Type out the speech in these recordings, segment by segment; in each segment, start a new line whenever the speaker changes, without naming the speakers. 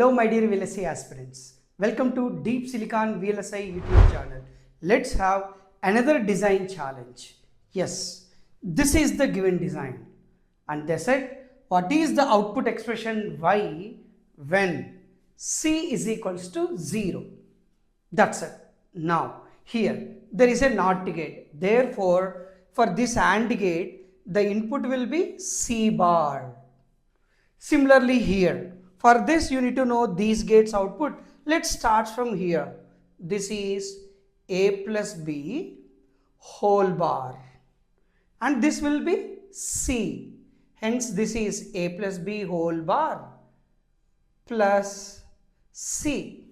Hello my dear VLSI aspirants. Welcome to Deep Silicon VLSI YouTube channel. Let's have another design challenge. Yes, this is the given design. And they said, what is the output expression y when c is equals to 0? That's it. Now, here there is a NOT gate. Therefore, for this AND gate, the input will be C bar. Similarly here, for this you need to know these gates output. Let's start from here. This is A plus B whole bar and this will be C. Hence this is A plus B whole bar plus C.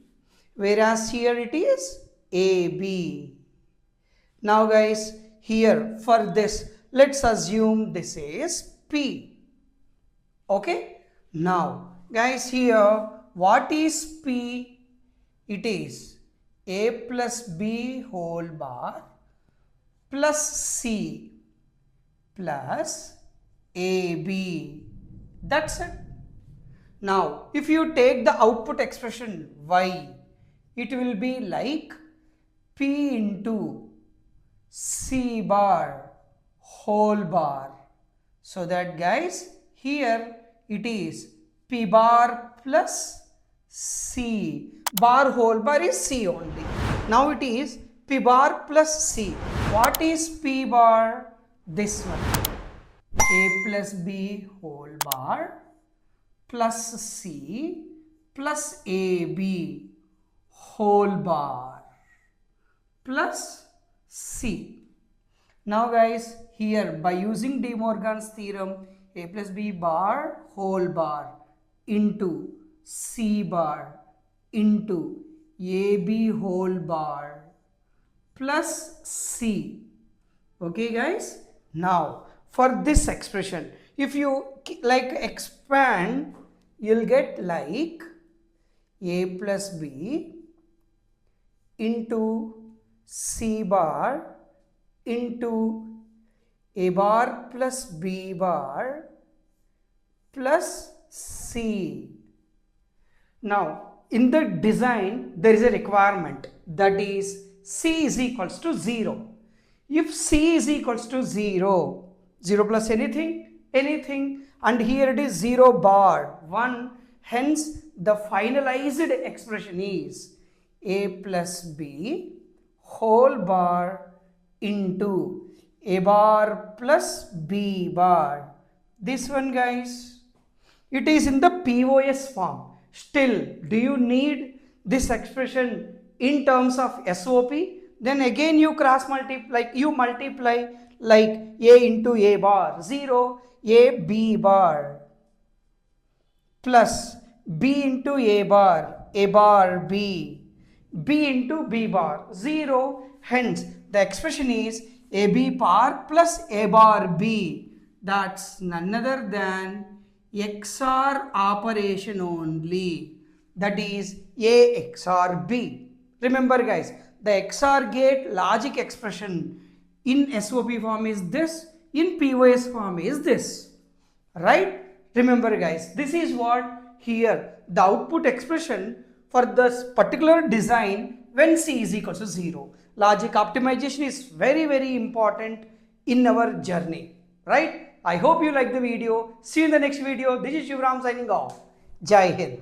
Whereas here it is AB. Now guys, here for this, let's assume this is P. Okay. Now guys, here what is P? It is A plus B whole bar plus C plus AB. That's it. Now if you take the output expression y, it will be like P into C bar whole bar. So that guys, here it is P bar plus C. Bar whole bar is C only. Now it is P bar plus C. What is P bar? This one. A plus B whole bar plus C plus AB whole bar plus C. Now guys, here by using De Morgan's theorem, A plus B bar whole bar into C bar into AB whole bar plus C. Okay guys, now for this expression, if you like expand, you'll get like A plus B into C bar into A bar plus B bar plus C. Now in the design there is a requirement, that is C is equals to 0. If C is equals to 0, 0 plus anything, and here it is 0 bar 1, hence the finalized expression is A plus B whole bar into A bar plus B bar. This one guys, it is in the POS form. Still, do you need this expression in terms of SOP? Then again you cross multiply, you multiply like A into A bar 0, A B bar plus B into A bar B, B into B bar 0. Hence the expression is AB bar plus A bar B. That's none other than XOR operation only, that is A XOR B. Remember guys, the XOR gate logic expression in SOP form is this, in POS form is this, right? Remember guys, this is what here the output expression for this particular design when C is equal to 0. Logic optimization is very important in our journey, right? I hope you like the video. See you in the next video. This is Shivram signing off. Jai Hind.